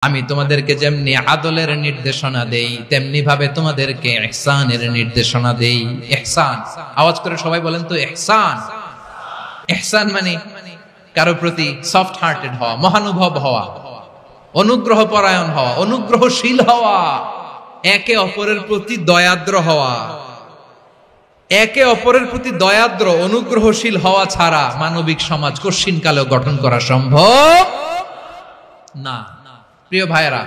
আমি তোমাদেরকে যেমনি আদলের নির্দেশনা দেই তেমনি ভাবে তোমাদেরকে ইহসানের নির্দেশনা দেই। ইহসান, আওয়াজ করে সবাই বলেন তো ইহসান। ইহসান মানে কারো প্রতি সফট হার্টেড হওয়া, মহানুভব হওয়া, অনুগ্রহ পরায়ণ হওয়া, অনুগ্রহশীল হওয়া, একে অপরের প্রতি দয়াদ্র হওয়া। একে অপরের প্রতি দয়াদ্র অনুগ্রহশীল হওয়া ছাড়া মানবিক সমাজ কশিনকালেও গঠন করা সম্ভব না। প্রিয় ভাইরা,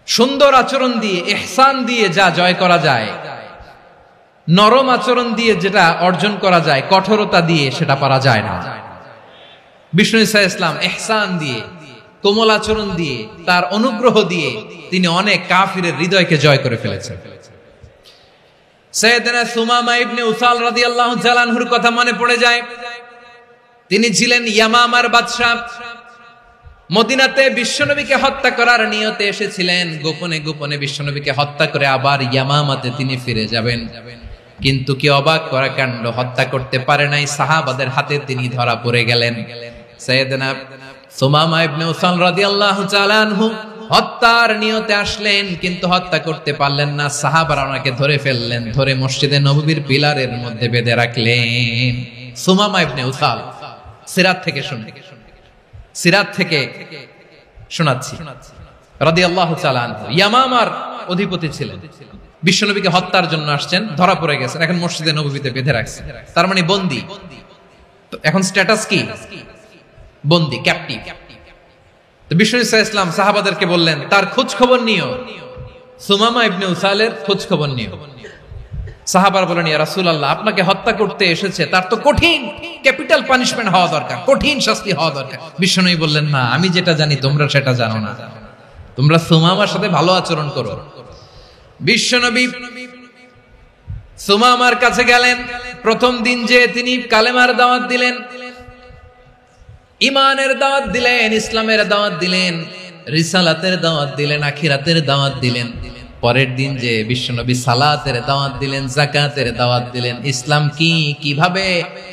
সুন্দর আচরণ দিয়ে, ইহসান দিয়ে যা জয় করা যায়, নরম আচরণ দিয়ে যেটা অর্জন করা যায়, কঠোরতা দিয়ে সেটা পারা যায় না। বিষ্ণু ঈসা ইসলাম ইহসান দিয়ে, কোমল আচরণ দিয়ে, তার অনুগ্রহ দিয়ে তিনি অনেক কাফিরের হৃদয়কে জয় করে ফেলেছেন। সাইয়েদনা সুমামা ইবনে উসাল রাদিয়াল্লাহু তাআলা আনহুর কথা মনে পড়ে যায়। তিনি ছিলেন ইয়ামামার বাদশা। মদিনাতে বিশ্বনবীকে হত্যা করার নিয়তে এসেছিলেন। গোপনে গোপনে বিশ্বনবীকে হত্যা করে আবার ইয়ামামাতে তিনি ফিরে যাবেন। কিন্তু কি অবাক করা কাণ্ড, হত্যা করতে পারে নাই, সাহাবাদের হাতে তিনি ধরা পড়ে গেলেন। সাইয়েদনা সুমামা ইবনে উসাল রাদিয়াল্লাহু তাআলা আনহু হত্যার নিয়তে আসলেন, কিন্তু হত্যা করতে পারলেন না। সাহাবারা ওনাকে ধরে ফেললেন, ধরে মসজিদে নববীর পিলারের মধ্যে বেঁধে রাখলেন। সুমামা ইবনে উসাল, সিরাত থেকে শোনাচ্ছি রাদিয়াল্লাহু তাআলা আনহু ইয়ামামার অধিপতি ছিলেন। বিশ্বনবীকে হত্যার জন্য আসছেন, ধরা পড়ে গেছেন, এখন মসজিদে নববীতে বেঁধে রাখছেন। তার মানে বন্দী। তো এখন স্ট্যাটাস কি? বন্দী, ক্যাপটিভ। তো বিষ্ণু ঈসা ইসলাম সাহাবাদেরকে বললেন, তার খোঁজ খবর নিও, সুমামা ইবনে উসালের খোঁজ খবর নিও। সাহাবারা বলেন, ইয়া রাসূলুল্লাহ, আপনাকে হত্যা করতে এসেছে, তার তো কঠিন ক্যাপিটাল পানিশমেন্ট হওয়া দরকার, কঠিন শাস্তি হওয়া দরকার। বিশ্বনবী বললেন, না, আমি যেটা জানি তোমরা সেটা জানো না, তোমরা সুমামার সাথে ভালো আচরণ করো। বিশ্বনবী সুমামার কাছে গেলেন। প্রথম দিন যে তিনি কালেমার দাওয়াত দিলেন, ইমানের দাওয়াত দিলেন, ইসলামের দাওয়াত দিলেন, রিসালাতের দাওয়াত দিলেন, আখিরাতের দাওয়াত দিলেন। পরের দিন যে বিশ্বনবী সালাতের দাওয়াত দিলেন, যাকাতের দাওয়াত দিলেন, ইসলাম কি, কিভাবে,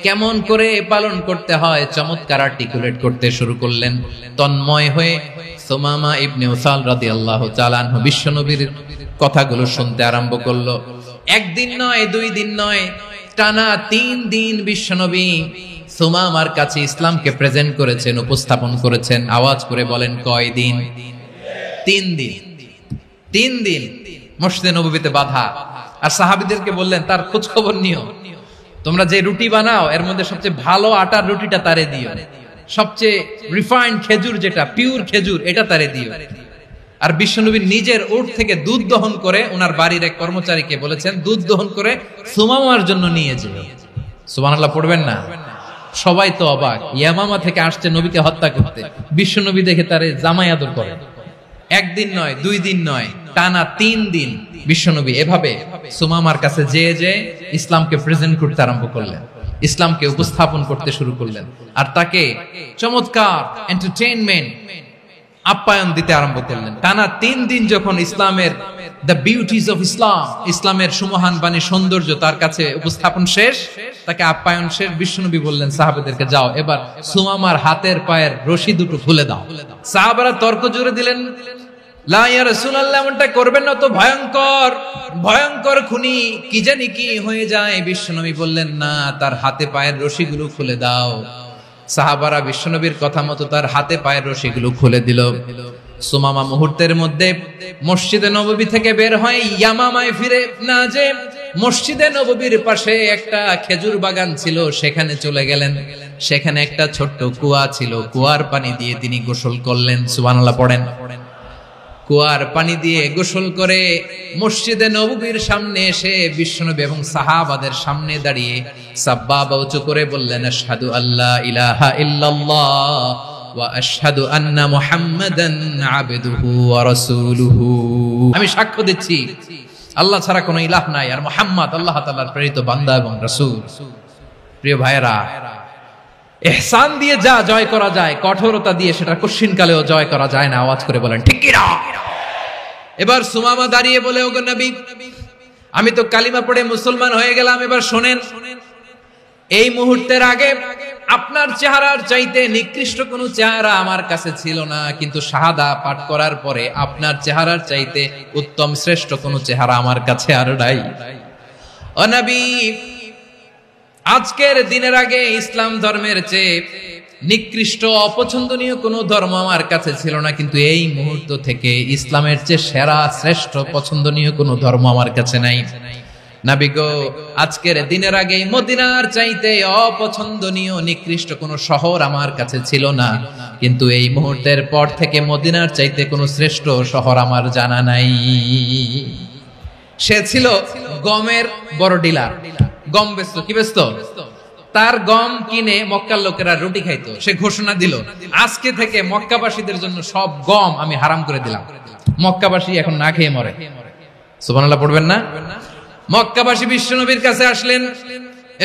কেমন করে পালন করতে হয় চমৎকার আর্টিকুলেট করতে শুরু করলেন। তন্ময় হয়ে সুমামা ইবনে উসাল রাদিয়াল্লাহু তাআলা আনহু বিশ্বনবীর কথাগুলো শুনতে আরম্ভ করলো। একদিন নয়, দুই দিন নয়, টানা 3 দিন বিশ্বনবী সুমামার কাছে ইসলামকে প্রেজেন্ট করেছেন, উপস্থাপন করেছেন। আওয়াজ করে বলেন, কয় দিন? 3 দিন। 3 দিন মসজিদে নববীতে বাঁধা। আর সাহাবীদেরকে বললেন, তার খোঁজ খবর নিও, তোমরা যে রুটি বানাও এর মধ্যে সবচেয়ে ভালো আটার রুটিটা তারে দিও, সবচেয়ে রিফাইন্ড খেজুর, যেটা পিওর খেজুর, এটা তারে দিও। আর বিশ্বনবী নিজের উট থেকে দুধ দহন করে ওনার বাড়ির এক কর্মচারীকে বলেছেন, দুধ দহন করে সুমামার জন্য নিয়ে যেও। সুবহানাল্লাহ পড়বেন না? সবাই তো অবাক, ইয়ামামা থেকে আসছে নবীকে হত্যা করতে, বিশ্বনবী দেখে তারে জামাই আদর করে। একদিন নয়, 2 দিন নয়, টানা 3 দিন বিশ্বনবী এভাবে সুমামার কাছে যে ইসলামকে প্রেজেন্ট করতে আরম্ভ করলেন, ইসলামকে উপস্থাপন করতে শুরু করলেন। আর তাকে চমৎকার এন্টারটেইনমেন্ট, আপ্যায়ন দিতে আরম্ভ করলেন। টানা 3 দিন যখন ইসলামের দ্য বিউটিজ অফ ইসলাম, ইসলামের সুমহান বাণী, সৌন্দর্য তার কাছে উপস্থাপন শেষ, তাকে আপ্যায়ন শেষ, বিশ্বনবী বললেন সাহাবাদেরকে, যাও এবার সুমামার হাতের পায়ের রশি দুটো খুলে দাও। সাহাবারা তর্ক জুড়ে দিলেন, লা ইয়া রাসূলুল্লাহ, এমনটা করবেন না, তো ভয়ঙ্কর ভয়ঙ্কর খুনি, কি জানি কি হয়ে যায়। বিশ্বনবী বললেন, না, তার হাতে পায়ের রশিগুলো খুলে দাও। সাহাবারা বিশ্বনবীর কথা মতো তার হাতে পায়ের রশিগুলো খুলে দিল। সুমামা মুহূর্তের মধ্যে মসজিদে নববী থেকে বের হয়, ইয়ামামায় ফিরে না যে মসজিদে নববীর পাশে একটা খেজুর বাগান ছিল, সেখানে চলে গেলেন। সেখানে একটা ছোট্ট কুয়া ছিল, কুয়ার পানি দিয়ে তিনি গোসল করলেন। সুবহানাল্লাহ পড়েন। কুয়ার পানি দিয়ে গোসল করে মসজিদে নববীর সামনে এসে বিশ্বনবী এবং সাহাবাদের সামনে দাঁড়িয়ে সাব্বাবা উঁচু করে বললেন, আশহাদু আল্লা ইলাহা ইল্লাল্লাহ ওয়া আশহাদু আন্না মুহাম্মাদান আবদুহু ওয়া রাসূলুহু। আমি সাক্ষ্য দিচ্ছি আল্লাহ ছাড়া কোনো ইলাহ নাই, আর মুহাম্মদ আল্লাহ তাআলার প্রেরিত বান্দা এবং রাসূল। প্রিয় ভাইরা, ইহসান দিয়ে যা জয় করা যায়, কঠোরতা দিয়ে সেটা কশিনকালেও জয় করা যায় না। আওয়াজ করে বলেন, ঠিক কি না? এবার সুমামা দাঁড়িয়ে বলে, ওগো নবী, আমি তো কালিমা পড়ে মুসলমান হয়ে গেলাম, এবার শোনেন, এই মুহূর্তের আগে আপনার চেহারার চাইতে নিকৃষ্ট কোনো চেহারা আমার কাছে ছিল না, কিন্তু শাহাদা পাঠ করার পরে আপনার চেহারার চাইতে উত্তম শ্রেষ্ঠ কোনো চেহারা আমার কাছে আর নাই। ও নবী, আজকের দিনের আগে ইসলাম ধর্মের চেয়ে নিকৃষ্ট অপছন্দনীয় কোনো ধর্ম আমার কাছে ছিল না, কিন্তু এই মুহূর্ত থেকে ইসলামের চেয়ে সেরা শ্রেষ্ঠ পছন্দনীয় কোনো ধর্ম আমার কাছে নাই। নবী গো, আজকের দিনের আগে মদিনার চাইতে অপছন্দনীয় নিকৃষ্ট কোনো শহর আমার কাছে ছিল না, কিন্তু এই মুহূর্তের পর থেকে মদিনার চাইতে কোনো শ্রেষ্ঠ শহর আমার জানা নাই। সে ছিল গমের বড় ডিলার, গম বেচত। কি বেচত? তার গম কিনে মক্কার লোকেরা রুটি খাইতো। সে ঘোষণা দিল, আজকে থেকে মক্কাবাসীদের জন্য সব গম আমি হারাম করে দিলাম, মক্কাবাসী এখন না খেয়ে মরে। সুবহানাল্লাহ পড়বেন না? মক্কাবাসী বিশ্বনবীর কাছে আসলেন,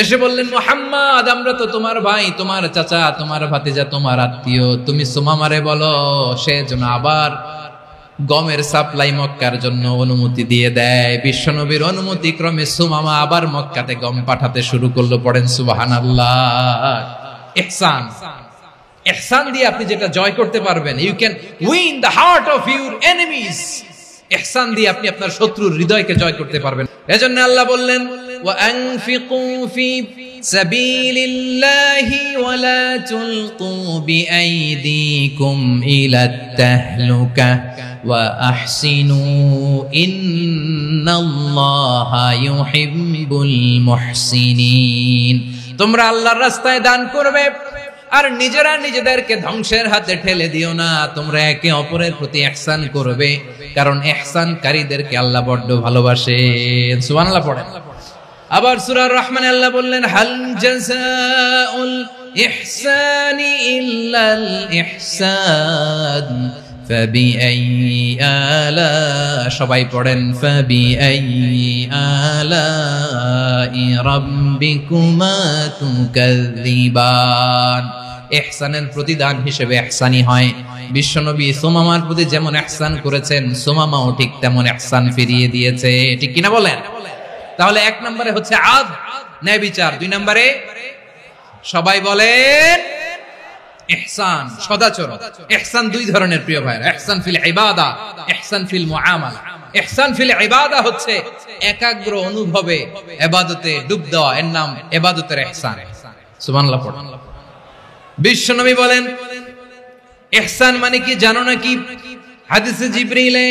এসে বললেন, মুহাম্মদ, আমরা তো তোমার ভাই, তোমার চাচা, তোমার ভাতিজা, তোমার আত্মীয়, তুমি সুমামারে বলো সে যেন আবার গমের সাপ্লাই মক্কার জন্য অনুমতি দিয়ে দেয়। বিশ্বনবীর অনুমতি ক্রমে সুমামা আবার মক্কাতে গম পাঠাতে শুরু করলো। পড়েন সুবহানাল্লাহ। ইহসান, ইহসান দিয়ে আপনি যেটা জয় করতে পারবেন, you can win the heart of your enemies. ইহসান দিয়ে আপনি আপনার শত্রুর হৃদয়কে জয় করতে পারবেন। এজন্য আল্লাহ বললেন, ওয়া আনফিকু ফি সাবিলিল্লাহি ওয়া লা তুলকু বিআইদিকুম ইলাত তাহলুকা ওয়া আহসিনু ইন্নাল্লাহা ইউহিব্বুল মুহসিনিন। তোমরা আল্লাহর রাস্তায় দান করবে আর নিজেরা নিজেদেরকে ধ্বংসের হাতে ঠেলে দিও না। তোমরা একে অপরের প্রতি ইহসান করবে, কারণ ইহসানকারীদেরকে আল্লাহ বড় ভালোবাসেন। সুবহানাল্লাহ পড়েন। আবার সূরা রহমানে আল্লাহ বললেন, হাল জাযাউল ইহসানি ইল্লাল ইহসান ফাবিআইয়ি আলা, সবাই পড়েন, ফাবিআইয়ি আলাই রাব্বিকুমা তুকাযযিবান। ইহসানের প্রতিদান হিসেবে ইহসানি হয়। বিশ্বনবী সুমামার প্রতি যেমন ইহসান করেছেন, সুমামাও ঠিক তেমন ইহসান ফিরিয়ে দিয়েছে। ঠিক কিনা বলেন? তাহলে এক নম্বরে হচ্ছে আদ, ন্যায় বিচার। দুই নম্বরে সবাই বলেন ইহসান, সদাচরণ। ইহসান দুই ধরনের প্রিয় ভাইরা, ইহসান ফিল ইবাদা, ইহসান ফিল মুআমালা। ইহসান ফিল ইবাদা হচ্ছে একাগ্র অনুভবে ইবাদতে ডুব দেওয়া, এর নাম ইবাদতের ইহসান। সুবহানাল্লাহ পড়ুন। বিশ্বনবী বলেন, ইহসান মানে কি জানো নাকি? হাদিসে জিবরিলে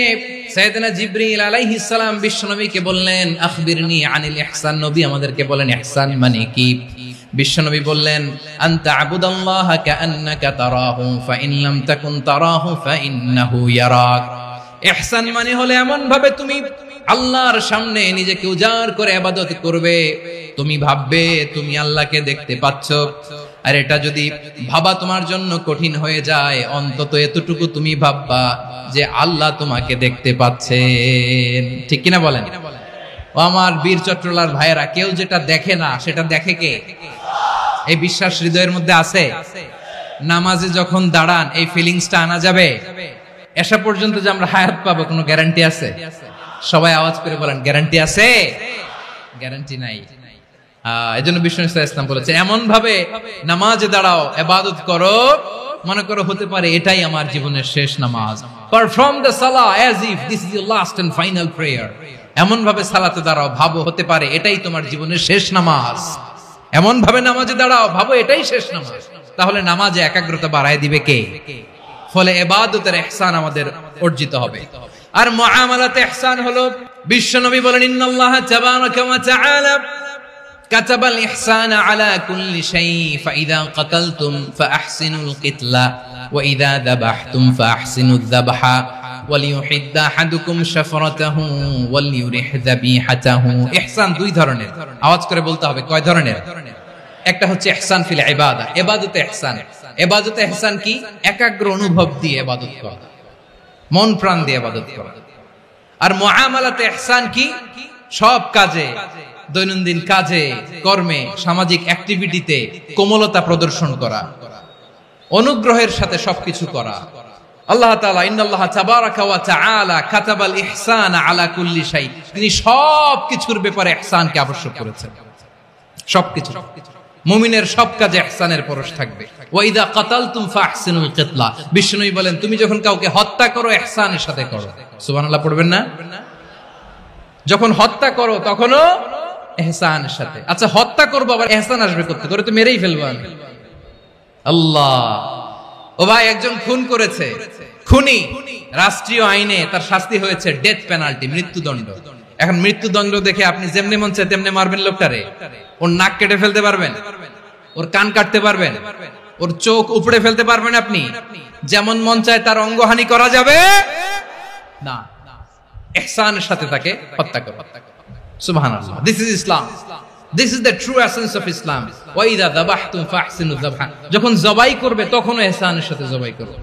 সাইয়েদনা জিবরিল আলাইহিস সালাম বিশ্বনবীকে বললেন, আখবিরনি আনিল ইহসান। নবী আমাদেরকে বলেন ইহসান মানে কি? বিশ্বনবী বললেন, আনতা আবুদাল্লাহা কাআন্নাকা তারাহু ফাইন লাম তাকুন তারাহু ফাইন্নাহু ইয়ারাক। ইহসান মানে হলো এমন ভাবে তুমি আল্লাহর সামনে নিজেকে উজাড় করে ইবাদত করবে, তুমি ভাববে তুমি আল্লাহকে দেখতে পাচ্ছ। আর এটা যদি ভাবা তোমার জন্য কঠিন হয়ে যায়, অন্তত এতটুকু তুমি ভাববা যে আল্লাহ তোমাকে দেখতে পাচ্ছেন। ঠিক কিনা বলেন? ও আমার বীর চট্টলার ভাইয়েরা, কেউ যেটা দেখে না সেটা দেখে কে? এই বিশ্বাস হৃদয়ের মধ্যে আছে? নামাজে যখন দাঁড়ান এই ফিলিংসটা আনা যাবে? এসা পর্যন্ত যে আমরা হায়াত পাবো কোনো গ্যারান্টি আছে? সবাই আওয়াজ করে বলেন, গ্যারান্টি আছে? গ্যারান্টি নাই। এজন্য বিষ্ণু ইসলাম বলেছে, এমন ভাবে নামাজে দাঁড়াও, ইবাদত করো, মনে করো হতে পারে এটাই আমার জীবনের শেষ নামাজ। পারফর্ম দ্য সালাহ as if this is your last and final prayer. এমন ভাবে সালাতে দাঁড়াও, ভাবো হতে পারে এটাই তোমার জীবনের শেষ নামাজ। এমন ভাবে নামাজে দাঁড়াও, ভাবো এটাই শেষ নামাজ। তাহলে নামাজে একাগ্রতা বাড়ায় দিবে কে? ফলে ইবাদতের ইহসান আমাদের অর্জিত হবে। আর মুআমালাতে ইহসান হলো, বিশ্বনবী বলেন, ইন্নাল্লাহা তাবারাকা ওয়া তাআলা কাতাবাল ইহসানা আলা কুল্লি শাই, ফাইযা কাতালতুম ফাআহসিনুল কিতলা ওয়া ইযা যাবাহতুম ফাআহসিনুয যাবহা ওয়ালিউহিদ্দা আহাদুকুম শাফরাতাহু ওয়ালিউরিহ যাবিহাতাহু। ইহসান দুই ধরনের, আওয়াজ করে বলতে হবে কয় ধরনের? একটা হচ্ছে ইহসান ফিল ইবাদা, ইবাদতে ইহসান। ইবাদতে ইহসান কি? একাগ্র অনুভব দিয়ে ইবাদত করা, মন প্রাণ দিয়ে ইবাদত করা। আর মুআমালাতে ইহসান কি? সব কাজে, দৈনন্দিন কাজে, কর্মে, সামাজিক অ্যাক্টিভিটিতে কোমলতা প্রদর্শন করা, অনুগ্রহের সাথে সবকিছু করা। আল্লাহ তাআলা, ইন্নাল্লাহা তাবারাকা ওয়া তাআলা কাতাবাল ইহসানা আলা কুল্লি শাই, তিনি সবকিছুর ব্যাপারে ইহসানকে আবশ্যক করেছেন। সবকিছু। মুমিনের সব কাজে ইহসানের পরশ থাকবে। ওয়াইদা কাতালতুম ফাহসিনুল কিতলা, বিষ্ণুই বলেন তুমি যখন কাউকে হত্যা করো ইহসানের সাথে করো। সুবহানাল্লাহ পড়বেন না? যখন হত্যা করো তখনও ইহসানের সাথে। আচ্ছা হত্যা করবো আবার ইহসান আসবে করতে করে তো মেরেই ফেলবো আমি। আল্লাহ, ও ভাই একজন খুন করেছে, খুনি, রাষ্ট্রীয় আইনে তার শাস্তি হয়েছে ডেথ পেনাল্টি, মৃত্যুদণ্ড। এখন মৃত্যুদণ্ড দেখে আপনি যেমনি মন চায় তেমনি মারবেন লোকটারে? ওর নাক কেটে ফেলতে পারবেন? ওর কান কাটতে পারবেন? ওর চোখ উপড়ে ফেলতে পারবেন আপনি? যেমন মন চায় তার অঙ্গহানি করা যাবে না। ইহসানের সাথে তাকে হত্যা করো। সুবহানাল্লাহ, this is Islam, this is the true essence of Islam. ওয়াইদা যাবাহতুম ফাহসিনু যাবহা, যখন জবাই করবে তখনও ইহসানের সাথে জবাই করো।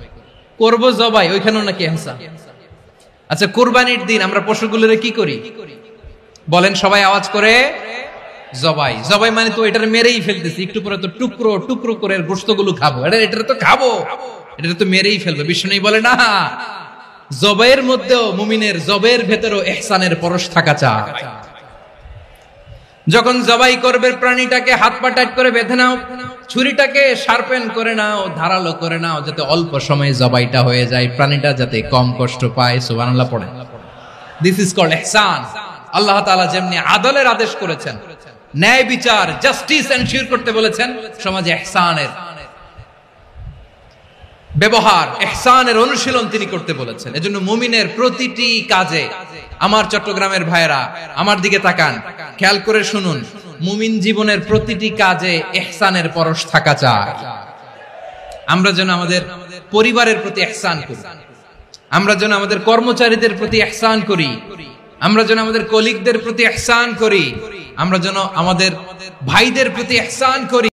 করব জবাই, ওইখানেও নাকি ইহসান। আচ্ছা কুরবানির দিন আমরা পশুগুলোরে কি করি বলেন সবাই আওয়াজ করে? জবাই। জবাই মানে তো এটারে মেরেই ফেলতেছি, একটু পরে তো টুকরো টুকরো করে গোশতগুলো খাবো, এটা তো খাবো, এটা তো মেরেই ফেলবে। বিষ্ণু বলে না, জবাইয়ের মধ্যেও মুমিনের জবের ভেতরেও ইহসানের পরশ থাকা চাই। যখন জবাই করবে প্রাণীটাকে হাত পা টাইট করে বেঁধে নাও, ছুরিটাকে শার্পেন করে নাও, ধারালো করে নাও, যাতে অল্প সময়ে জবাইটা হয়ে যায়, প্রাণীটা যাতে কম কষ্ট পায়। সুবহানাল্লাহ পড়ে। দিস ইজ কল্ড ইহসান। আল্লাহ তাআলা যেমনি আদলের আদেশ করেছেন, ন্যায় বিচার, জাস্টিস এনশিওর করতে বলেছেন, সমাজে ইহসানের ব্যবহার, ইহসানের অনুশীলন তিনি করতে বলেছেন। এজন্য মুমিনের প্রতিটি কাজে, আমার চট্টগ্রামের ভাইয়েরা আমার দিকে তাকান, খেয়াল করে শুনুন, মুমিন জীবনের প্রতিটি কাজে ইহসানের পরশ থাকা চাই। আমরা যেন আমাদের পরিবারের প্রতি ইহসান করি, আমরা যেন আমাদের কর্মচারীদের প্রতি ইহসান করি, আমরা যেন আমাদের কলিগদের প্রতি ইহসান করি, আমরা যেন আমাদের ভাইদের প্রতি ইহসান করি।